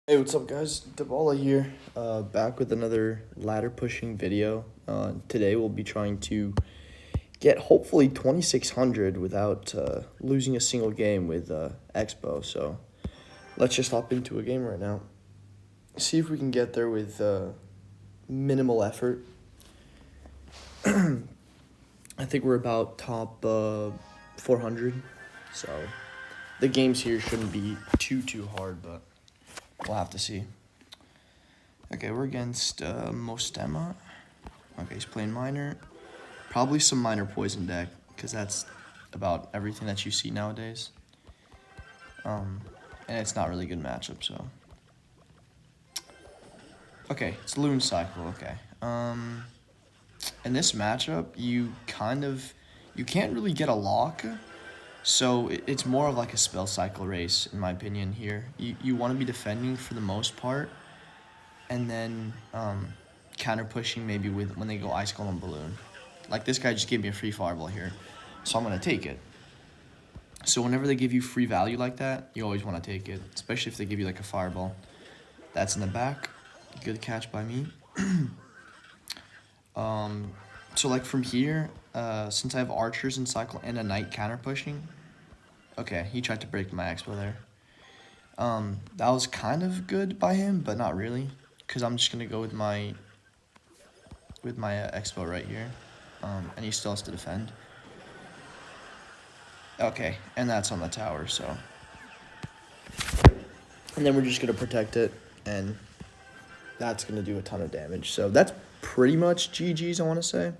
Hey, what's up, guys? Dabala here, back with another ladder pushing video. Today we'll be trying to get hopefully 2600 without losing a single game with Xbow. So let's just hop into a game right now. See if we can get there with minimal effort. I think we're about top 400, so the games here shouldn't be too hard, but we'll have to see. Okay, we're against Mostema. Okay, he's playing minor. Probably some minor poison deck, because that's about everything that you see nowadays. And it's not really good matchup, so. Okay, it's Loon Cycle, okay. In this matchup, you can't really get a lock, so it's more of like a spell cycle race, in my opinion, here. You want to be defending for the most part, and then counter pushing maybe with when they go Ice Golem Balloon. Like this guy just gave me a free fireball here, so I'm going to take it. So whenever they give you free value like that, you always want to take it, especially if they give you like a fireball. That's in the back. Good catch by me. So like from here, since I have archers in cycle and a knight counter pushing, okay, he tried to break my Xbow there. That was kind of good by him, but not really, because I'm just gonna go with my Xbow right here, and he still has to defend. Okay, and that's on the tower, so. And then we're just gonna protect it, and that's gonna do a ton of damage. So that's pretty much GG's, I want to say.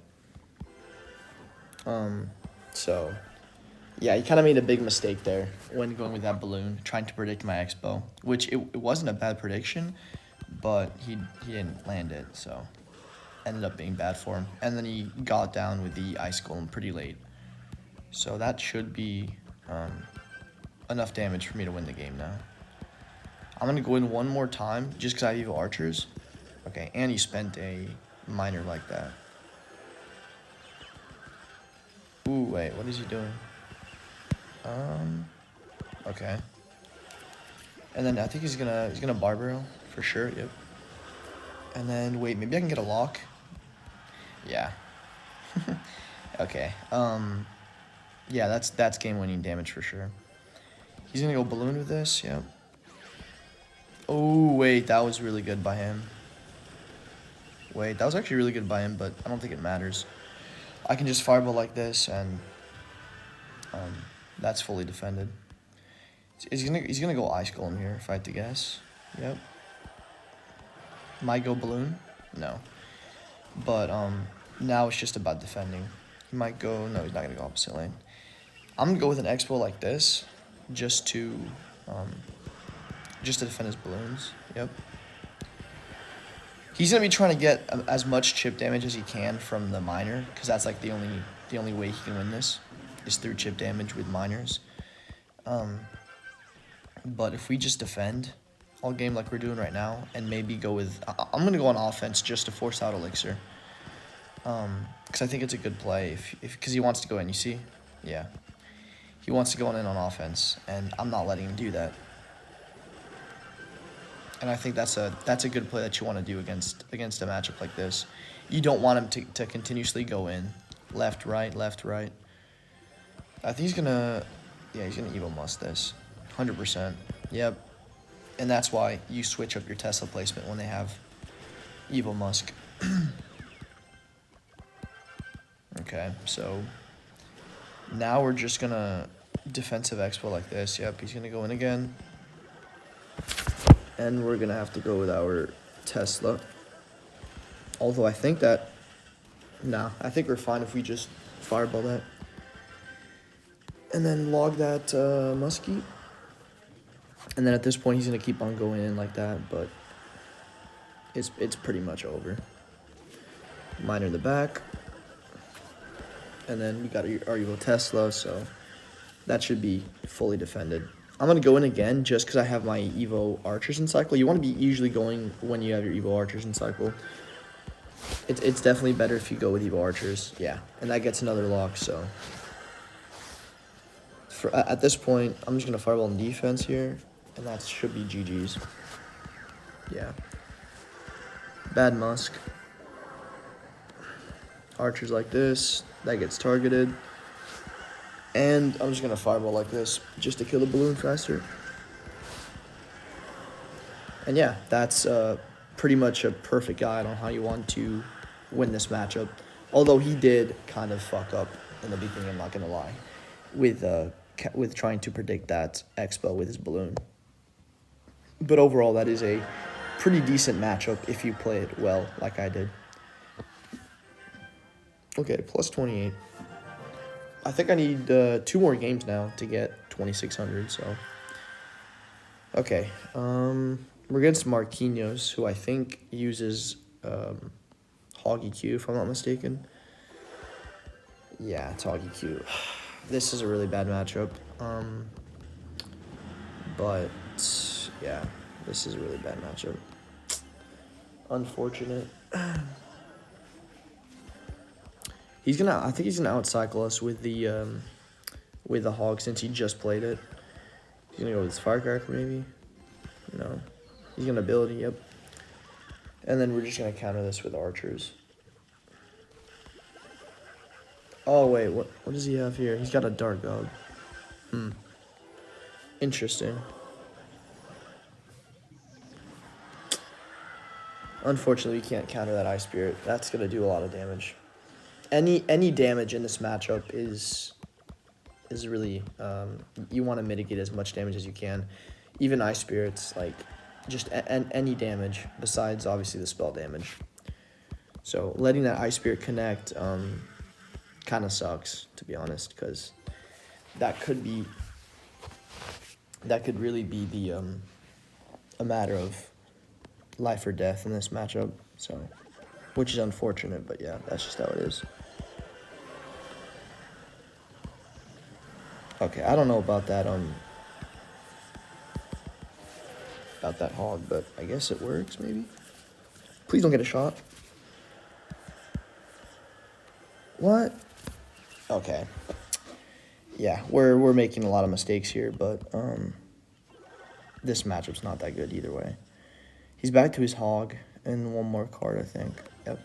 So yeah, he kind of made a big mistake there when going with that balloon, trying to predict my Xbow, which it wasn't a bad prediction, but he didn't land it, so ended up being bad for him. And then he got down with the Ice Golem pretty late. So that should be enough damage for me to win the game now. I'm going to go in one more time just because I have evil archers. Okay, and he spent a miner like that. Ooh, wait, what is he doing? Okay. And then I think he's gonna barbaro for sure, yep. And then wait, maybe I can get a lock. Yeah. Okay. Yeah, that's game winning damage for sure. He's gonna go balloon with this, yep. Oh wait, that was really good by him. Wait, that was actually really good by him, but I don't think it matters. I can just fireball like this, and that's fully defended. He's gonna go Ice Golem here, if I had to guess. Yep. Might go balloon? No. But now it's just about defending. He might go. No, he's not gonna go opposite lane. I'm gonna go with an Xbow like this, just to defend his balloons. Yep. He's gonna be trying to get as much chip damage as he can from the miner, because that's like the only way he can win this is through chip damage with miners. But if we just defend all game like we're doing right now, and maybe go with, I'm gonna go on offense just to force out Elixir, because I think it's a good play because he wants to go in. You see, yeah, he wants to go in on offense, and I'm not letting him do that. And I think that's a good play that you want to do against a matchup like this. You don't want him to continuously go in, left, right, left, right. I think he's gonna evil must this, 100%. Yep. And that's why you switch up your Tesla placement when they have evil musk. Okay, so now we're just gonna defensive expo like this. Yep, he's gonna go in again. And we're gonna have to go with our Tesla. Although I think I think we're fine if we just fireball that. And then log that muskie. And then at this point he's gonna keep on going in like that, but it's pretty much over. Miner in the back. And then we got our evil Tesla, so that should be fully defended. I'm going to go in again just because I have my Evo Archers in cycle. You want to be usually going when you have your Evo Archers in cycle. It's definitely better if you go with Evo Archers. Yeah, and that gets another lock, so. At this point, I'm just going to fireball in defense here, and that should be GG's. Yeah. Bad Musk. Archers like this. That gets targeted. And I'm just going to fireball like this just to kill the balloon faster. And yeah, that's pretty much a perfect guide on how you want to win this matchup. Although he did kind of fuck up in the beginning, I'm not going to lie, with trying to predict that Xbow with his balloon. But overall, that is a pretty decent matchup if you play it well, like I did. Okay, plus 28. I think I need 2 more games now to get 2,600, so. Okay, we're against Marquinhos, who I think uses Hoggy Q, if I'm not mistaken. Yeah, it's Hoggy Q. This is a really bad matchup. But, yeah, this is a really bad matchup. Unfortunate. I think he's gonna outcycle us with the Hog since he just played it. He's gonna go with his Firecracker maybe. No, he's gonna ability. Yep. And then we're just gonna counter this with archers. Oh wait, what does he have here? He's got a Dark Gob. Interesting. Unfortunately, we can't counter that Ice Spirit. That's gonna do a lot of damage. Any damage in this matchup is really you want to mitigate as much damage as you can. Even Ice Spirits, like just any damage besides obviously the spell damage. So letting that Ice Spirit connect kind of sucks, to be honest, because that could really be the a matter of life or death in this matchup. So, which is unfortunate, but yeah, that's just how it is. Okay, I don't know about that hog, but I guess it works maybe. Please don't get a shot. What? Okay. Yeah, we're making a lot of mistakes here, but this matchup's not that good either way. He's back to his hog and 1 more card, I think. Yep.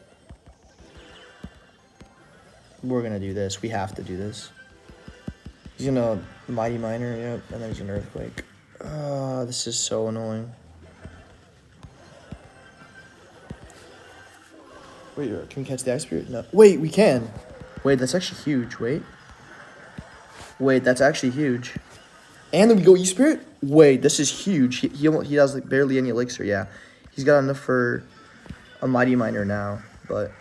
We're gonna do this. We have to do this. He's gonna Mighty Miner, yep, and then he's gonna Earthquake. This is so annoying. Wait, can we catch the Ice Spirit? No. Wait, we can. Wait, that's actually huge. Wait, that's actually huge. And then we go E-Spirit? Wait, this is huge. He has like barely any elixir, yeah. He's got enough for a Mighty Miner now, but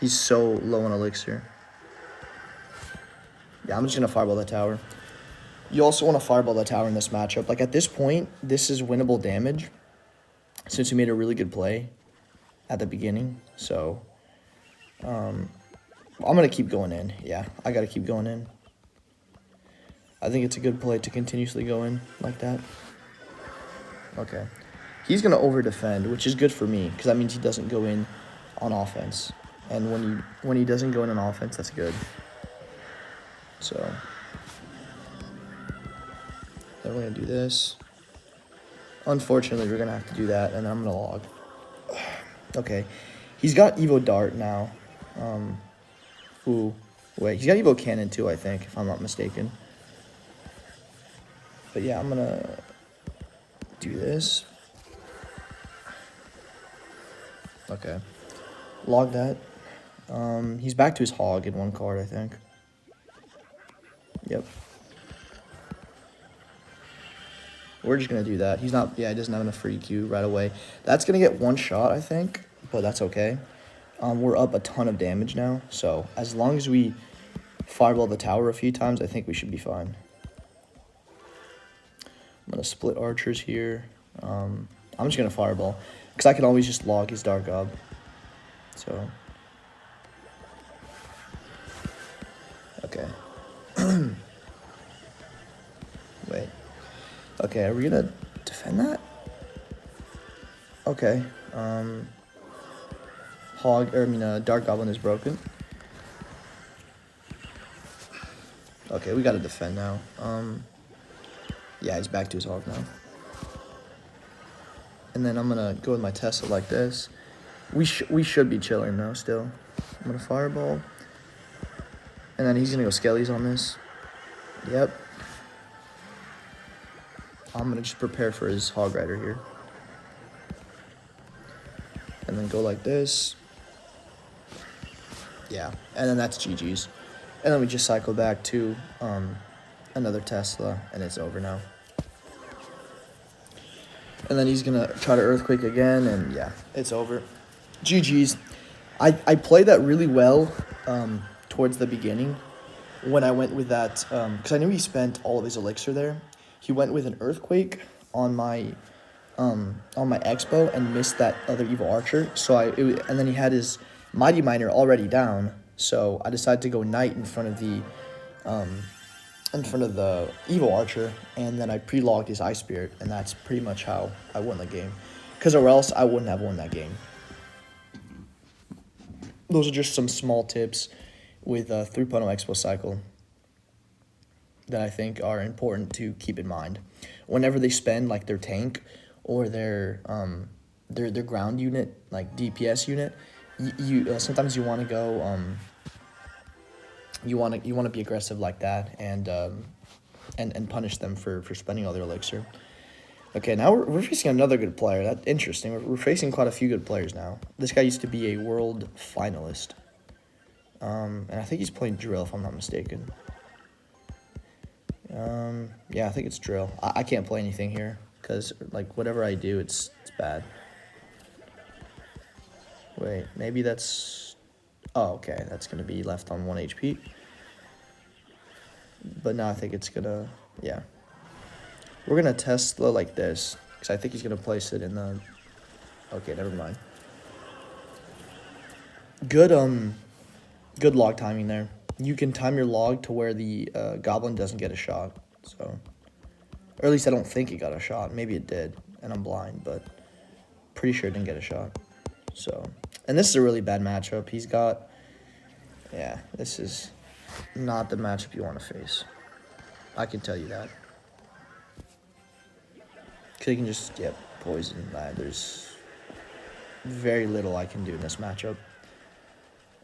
he's so low on elixir. Yeah, I'm just going to fireball that tower. You also want to fireball that tower in this matchup. Like, at this point, this is winnable damage since we made a really good play at the beginning. So, I'm going to keep going in. Yeah, I got to keep going in. I think it's a good play to continuously go in like that. Okay. He's going to over-defend, which is good for me, because that means he doesn't go in on offense. And when he doesn't go in on offense, that's good. So, then we're going to do this. Unfortunately, we're going to have to do that, and then I'm going to log. Okay. He's got Evo Dart now. Wait, he's got Evo Cannon too, I think, if I'm not mistaken. But yeah, I'm going to do this. Okay. Log that. He's back to his hog in 1 card, I think. Yep. We're just going to do that. He doesn't have enough free Q right away. That's going to get 1 shot, I think, but that's okay. We're up a ton of damage now, so as long as we fireball the tower a few times, I think we should be fine. I'm going to split archers here. I'm just going to fireball, because I can always just log his Dark Gob. So, okay. Wait. Okay, are we gonna defend that? Okay. Dark Goblin is broken. Okay, we gotta defend now. Yeah, he's back to his hog now. And then I'm going to go with my Tesla like this. We should be chilling though still. I'm going to fireball. And then he's going to go skellies on this. Yep. I'm going to just prepare for his hog rider here. And then go like this. Yeah. And then that's GG's. And then we just cycle back to another Tesla, and it's over now. And then he's going to try to Earthquake again, and yeah, it's over. GG's. I played that really well towards the beginning when I went with that, because I knew he spent all of his elixir there. He went with an Earthquake on my Xbow and missed that other evil archer. So and then he had his mighty miner already down. So I decided to go knight in front of the evil archer, and then I pre-logged his ice spirit, and that's pretty much how I won the game. Because or else I wouldn't have won that game. Those are just some small tips with 3.0 Expo cycle that I think are important to keep in mind. Whenever they spend like their tank or their ground unit, like DPS unit, you sometimes you want to go you want to be aggressive like that and punish them for spending all their elixir. Okay, now we're facing another good player. That's interesting. We're facing quite a few good players now. This guy used to be a world finalist. And I think he's playing drill, if I'm not mistaken. Yeah, I think it's drill. I can't play anything here, because, like, whatever I do, it's bad. Wait, maybe that's... Oh, okay, that's going to be left on 1 HP. But now I think it's going to... Yeah. We're going to Tesla like this, because I think he's going to place it in the... Okay, never mind. Good log timing there. You can time your log to where the goblin doesn't get a shot. So, or at least I don't think it got a shot. Maybe it did, and I'm blind, but pretty sure it didn't get a shot. So, and this is a really bad matchup. He's got, yeah, this is not the matchup you want to face. I can tell you that. Because he can just get poison. There's very little I can do in this matchup,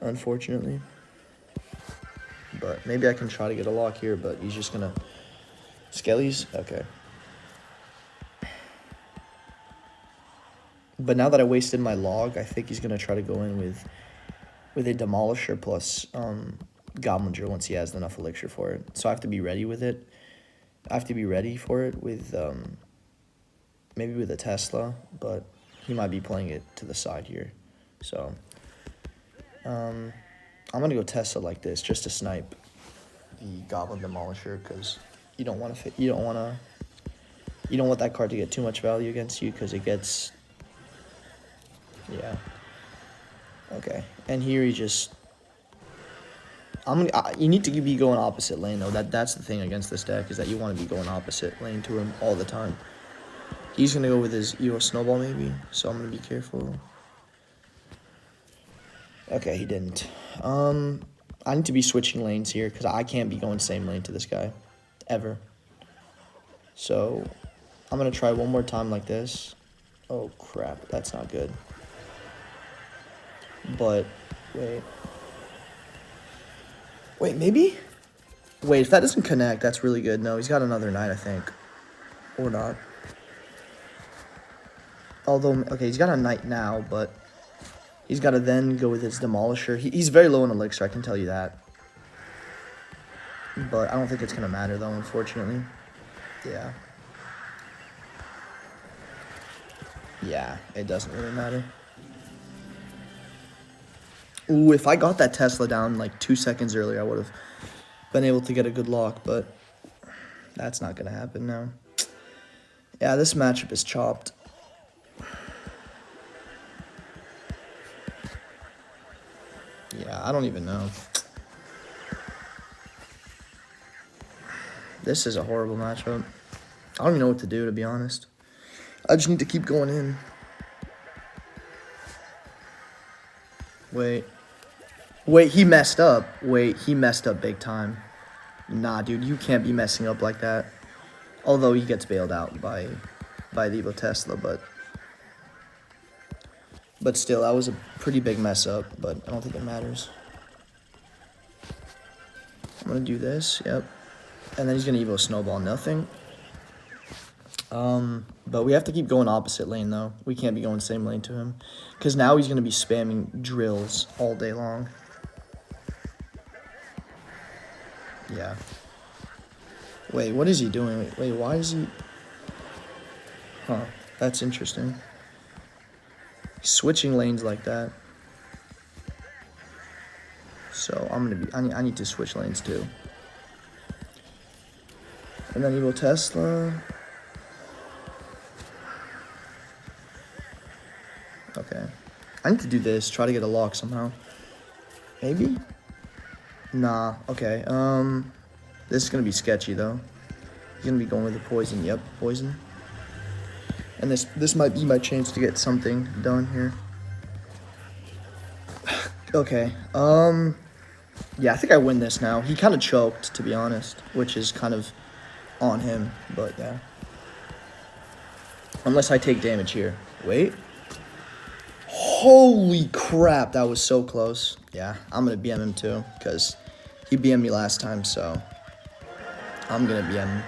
unfortunately. But maybe I can try to get a lock here, but he's just going to... Skellies? Okay. But now that I wasted my log, I think he's going to try to go in with a Demolisher plus Goblin Drill once he has enough elixir for it. So I have to be ready with it. I have to be ready for it with... maybe with a Tesla, but he might be playing it to the side here. So... I'm going to go Tesla like this just to snipe the Goblin Demolisher, because you don't want that card to get too much value against you, because it gets, yeah. Okay, and here he just, you need to be going opposite lane though. That's the thing against this deck, is that you want to be going opposite lane to him all the time. He's going to go with his Evo Snowball maybe, so I'm going to be careful. Okay, he didn't. I need to be switching lanes here, because I can't be going same lane to this guy. Ever. So, I'm going to try one more time like this. Oh, crap. That's not good. But, wait. Wait, maybe? Wait, if that doesn't connect, that's really good. No, he's got another knight, I think. Or not. Although, okay, he's got a knight now, but... He's got to then go with his Demolisher. He's very low on elixir, I can tell you that. But I don't think it's going to matter, though, unfortunately. Yeah. Yeah, it doesn't really matter. Ooh, if I got that Tesla down like 2 seconds earlier, I would have been able to get a good lock, but that's not going to happen now. Yeah, this matchup is chopped. Yeah, I don't even know. This is a horrible matchup. I don't even know what to do, to be honest. I just need to keep going in. Wait. Wait, he messed up. Wait, he messed up big time. Nah, dude, you can't be messing up like that. Although he gets bailed out by the Evo Tesla, but But still, that was a pretty big mess up, but I don't think it matters. I'm going to do this, yep. And then he's going to Evo Snowball, nothing. But we have to keep going opposite lane, though. We can't be going same lane to him. Because now he's going to be spamming drills all day long. Yeah. Wait, what is he doing? Wait, why is he... Huh, that's interesting. He's switching lanes like that. So I'm going to be... I need to switch lanes, too. And then Evo Tesla... Okay. I need to do this, try to get a lock somehow. Maybe? Nah, okay. This is gonna be sketchy though. He's gonna be going with the poison. Yep, poison. And this might be my chance to get something done here. Okay. Yeah, I think I win this now. He kind of choked, to be honest, which is kind of on him, but yeah. Unless I take damage here. Wait. Holy crap, that was so close. Yeah, I'm going to BM him too, because he BM'd me last time, so I'm going to BM him.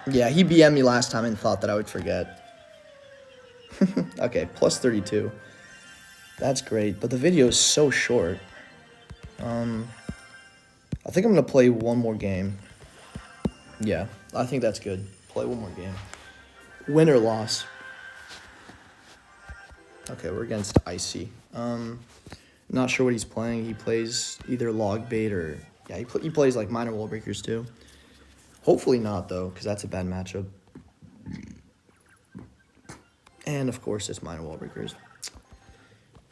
Yeah, he BM'd me last time and thought that I would forget. Okay, plus 32. That's great, but the video is so short. I think I'm going to play one more game. Yeah, I think that's good. Play one more game. Win or loss. Okay, we're against Icy. Not sure what he's playing. He plays either log bait or... Yeah, he plays like minor wall breakers too. Hopefully not, though, because that's a bad matchup. And, of course, it's minor wall breakers.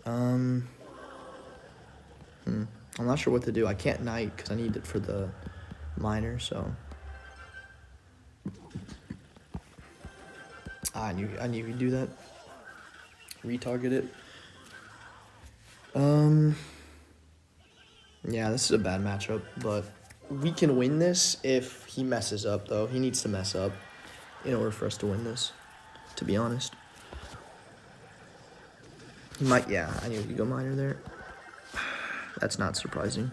I'm not sure what to do. I can't knight because I need it for the minor, so... I knew he'd do that. Retarget it. Yeah, this is a bad matchup, but we can win this if he messes up, though. He needs to mess up in order for us to win this, to be honest. He might, yeah, I knew he'd go minor there. That's not surprising.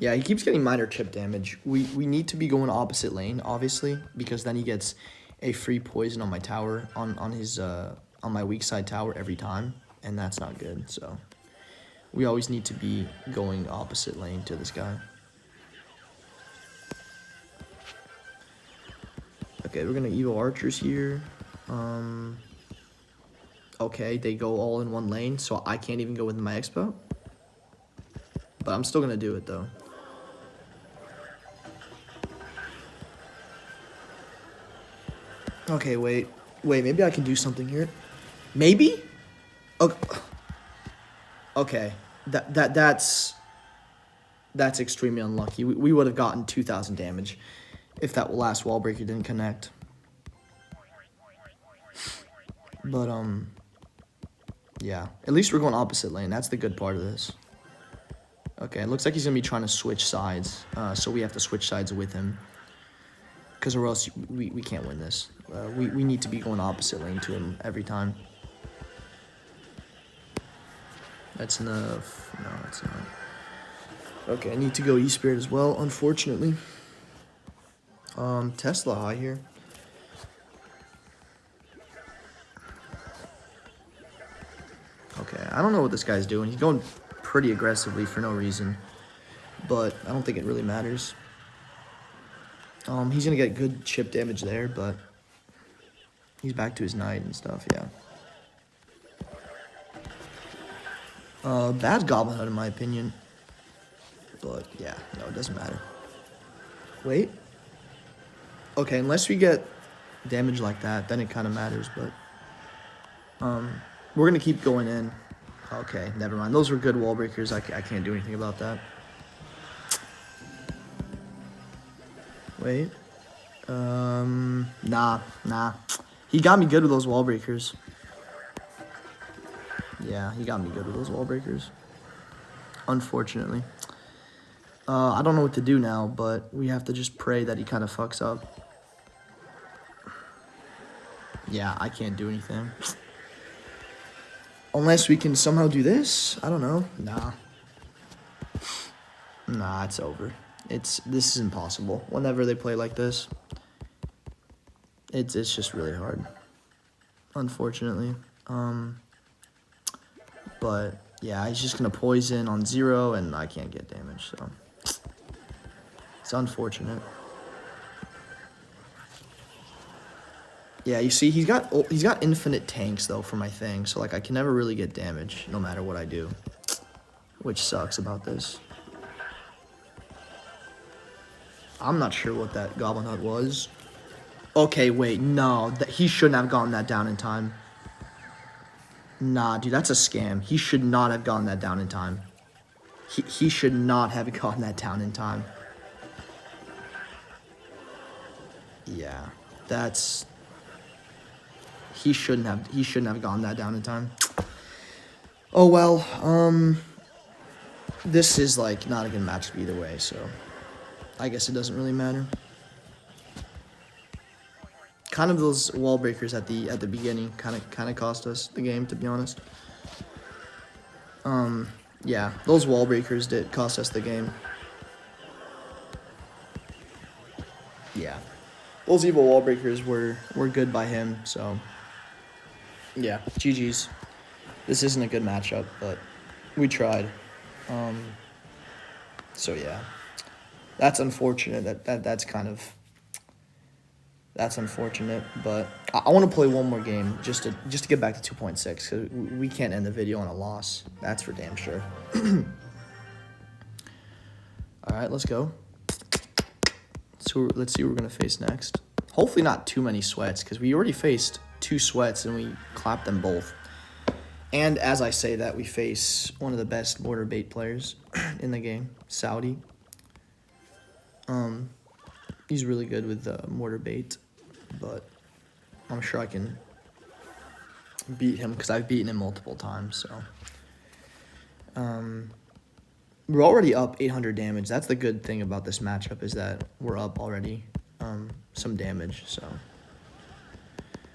Yeah, he keeps getting minor chip damage. We need to be going opposite lane, obviously, because then he gets a free poison on my tower, on his on my weak side tower every time, and that's not good. So we always need to be going opposite lane to this guy. Okay, we're gonna Evo archers here. Okay, they go all in one lane, so I can't even go with my Xbow. But I'm still gonna do it though. Okay, wait, maybe I can do something here. Maybe? Okay, that's extremely unlucky. We would have gotten 2,000 damage if that last wall breaker didn't connect. But, yeah, at least we're going opposite lane. That's the good part of this. Okay, it looks like he's going to be trying to switch sides, so we have to switch sides with him. Because or else we can't win this. We need to be going opposite lane to him every time. That's enough. No, that's not. Okay, I need to go E-Spirit as well, unfortunately. Tesla high here. Okay, I don't know what this guy's doing. He's going pretty aggressively for no reason. But I don't think it really matters. He's going to get good chip damage there, but he's back to his knight and stuff, yeah. Bad goblin hunt in my opinion. But, yeah, no, it doesn't matter. Wait. Okay, unless we get damage like that, then it kind of matters, but... we're going to keep going in. Okay, never mind. Those were good wall breakers. I can't do anything about that. Wait. Nah. He got me good with those wall breakers. Yeah, he got me good with those wall breakers. Unfortunately. I don't know what to do now, but we have to just pray that he kind of fucks up. Yeah, I can't do anything. Unless we can somehow do this. I don't know. Nah. Nah, it's over. This is impossible. Whenever they play like this, it's just really hard. Unfortunately. But yeah, he's just gonna poison on 0 and I can't get damage, so it's unfortunate. Yeah, you see, he's got infinite tanks though for my thing, so like I can never really get damage no matter what I do, which sucks about this. I'm not sure what that goblin hut was. Okay, wait, no, he shouldn't have gotten that down in time. Nah, dude, that's a scam. He should not have gotten that down in time. He should not have gotten that down in time. Yeah, that's... He shouldn't have gotten that down in time. Oh well, this is like not a good matchup either way, so I guess it doesn't really matter. Kind of those wall breakers at the beginning kind of cost us the game, to be honest. Yeah, those wall breakers did cost us the game. Yeah, those evil wall breakers were good by him, so yeah, GG's. This isn't a good matchup, but we tried. So yeah, that's unfortunate. That's unfortunate, but I want to play one more game just to get back to 2.6 because we can't end the video on a loss. That's for damn sure. All right, let's go. So let's see what we're gonna face next. Hopefully not too many sweats because we already faced 2 sweats and we clapped them both. And as I say that, we face one of the best mortar bait players in the game, Saudi. He's really good with mortar bait, but I'm sure I can beat him because I've beaten him multiple times. So, we're already up 800 damage. That's the good thing about this matchup is that we're up already some damage. So,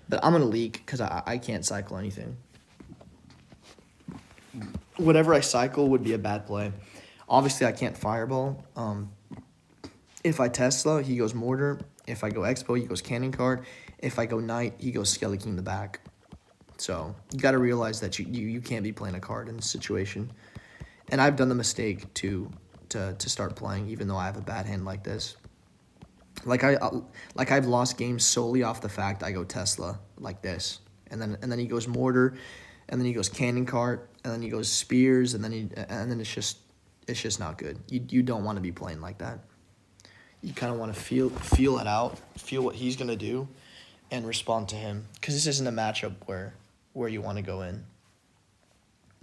but I'm gonna leak because I can't cycle anything. Whatever I cycle would be a bad play. Obviously, I can't fireball. If I Tesla, he goes Mortar. If I go Xbow, he goes Cannon Card. If I go Knight, he goes Skelly King in the back. So you got to realize that you can't be playing a card in this situation. And I've done the mistake to start playing, even though I have a bad hand like this. I've lost games solely off the fact I go Tesla like this, and then he goes Mortar, and then he goes Cannon Cart, and then he goes Spears, and then it's just not good. You don't want to be playing like that. You kind of want to feel it out, feel what he's gonna do, and respond to him. Because this isn't a matchup where you want to go in.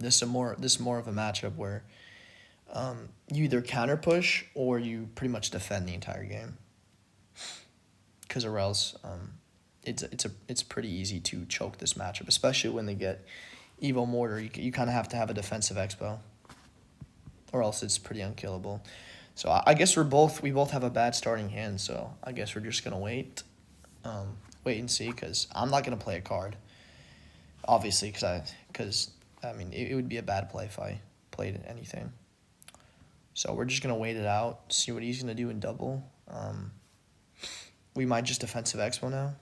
This is more of a matchup where you either counter push or you pretty much defend the entire game. Because or else, it's pretty easy to choke this matchup, especially when they get Evo Mortar. You kind of have to have a defensive Xbow, or else it's pretty unkillable. So I guess we both have a bad starting hand. So I guess we're just gonna wait and see, because I'm not gonna play a card, obviously, because I mean it would be a bad play if I played anything. So we're just gonna wait it out, see what he's gonna do in double. We might just defensive Expo now.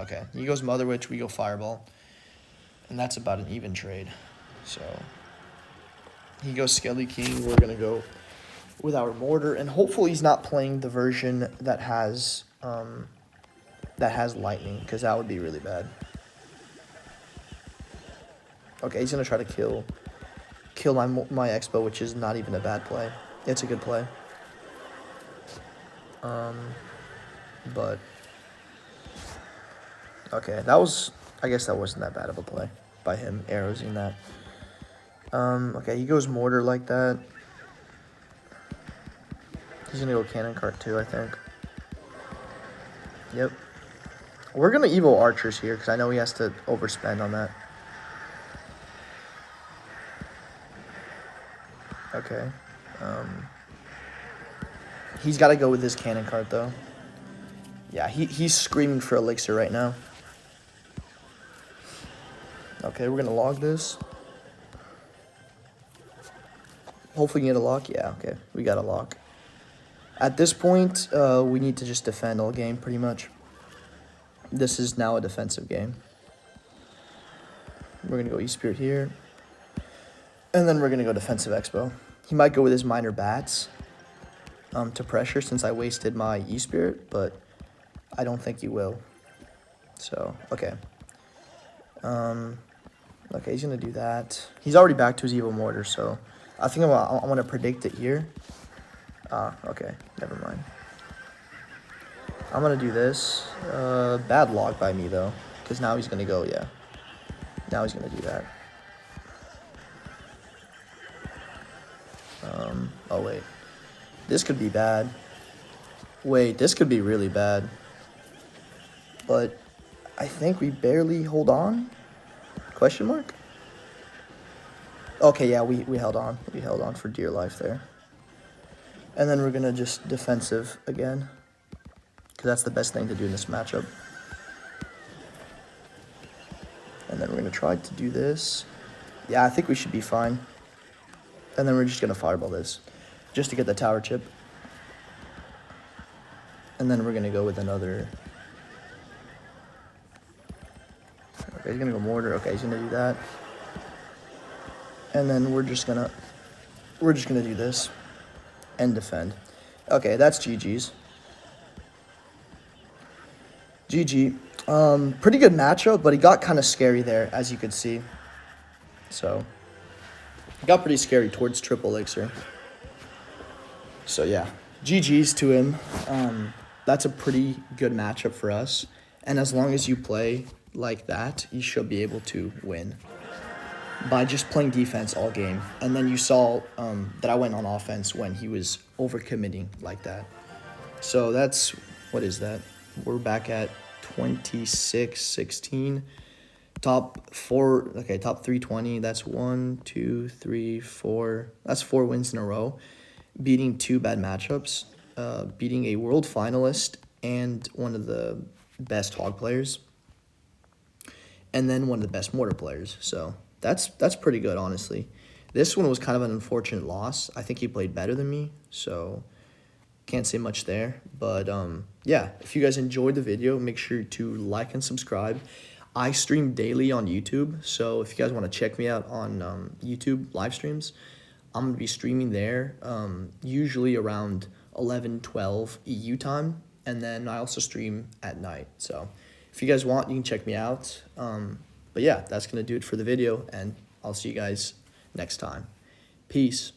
Okay, he goes Mother Witch, we go Fireball, and that's about an even trade. So he goes Skelly King, we're gonna go with our Mortar, and hopefully he's not playing the version that has lightning, because that would be really bad. Okay, he's gonna try to kill my Expo, which is not even a bad play. It's a good play. But okay, I guess that wasn't that bad of a play by him arrowsing that. Okay, he goes Mortar like that. He's gonna go Cannon Cart too, I think. Yep. We're gonna Evo Archers here because I know he has to overspend on that. Okay. He's got to go with his Cannon Cart though. Yeah, he's screaming for elixir right now. Okay, we're gonna log this. Hopefully we get a lock. Yeah, okay, we got a lock. At this point, we need to just defend all game, pretty much. This is now a defensive game. We're gonna go E-Spirit here. And then we're gonna go defensive Xbow. He might go with his minor bats to pressure since I wasted my E-Spirit, but I don't think he will. So, okay. Okay, he's gonna do that. He's already back to his evil mortar, so I think I want to predict it here. Okay, never mind. I'm gonna do this. Bad log by me though, because now he's gonna go. Yeah, now he's gonna do that. Oh wait, this could be bad. Wait, this could be really bad. But I think we barely hold on. Question mark? Okay, yeah, we held on. We held on for dear life there. And then we're going to just defensive again, because that's the best thing to do in this matchup. And then we're going to try to do this. Yeah, I think we should be fine. And then we're just going to fireball this, just to get the tower chip. And then we're going to go with another... Okay, he's going to go mortar. Okay, he's going to do that. And then we're just gonna do this and defend. Okay, that's GG's. GG. Pretty good matchup, but he got kind of scary there, as you could see. So, it got pretty scary towards triple elixir. So yeah, GG's to him. That's a pretty good matchup for us. And as long as you play like that, you should be able to win by just playing defense all game. And then you saw that I went on offense when he was overcommitting like that. So that's, what is that? We're back at 26-16. Top 320. That's 1, 2, 3, 4. That's 4 wins in a row. Beating 2 bad matchups. Beating a world finalist and one of the best hog players. And then one of the best mortar players. So that's pretty good, honestly. This one was kind of an unfortunate loss. I think he played better than me, so can't say much there. But yeah, if you guys enjoyed the video, make sure to like and subscribe. I stream daily on YouTube, so if you guys want to check me out on YouTube live streams, I'm going to be streaming there usually around 11, 12 EU time, and then I also stream at night. So if you guys want, you can check me out. But yeah, that's going to do it for the video, and I'll see you guys next time. Peace.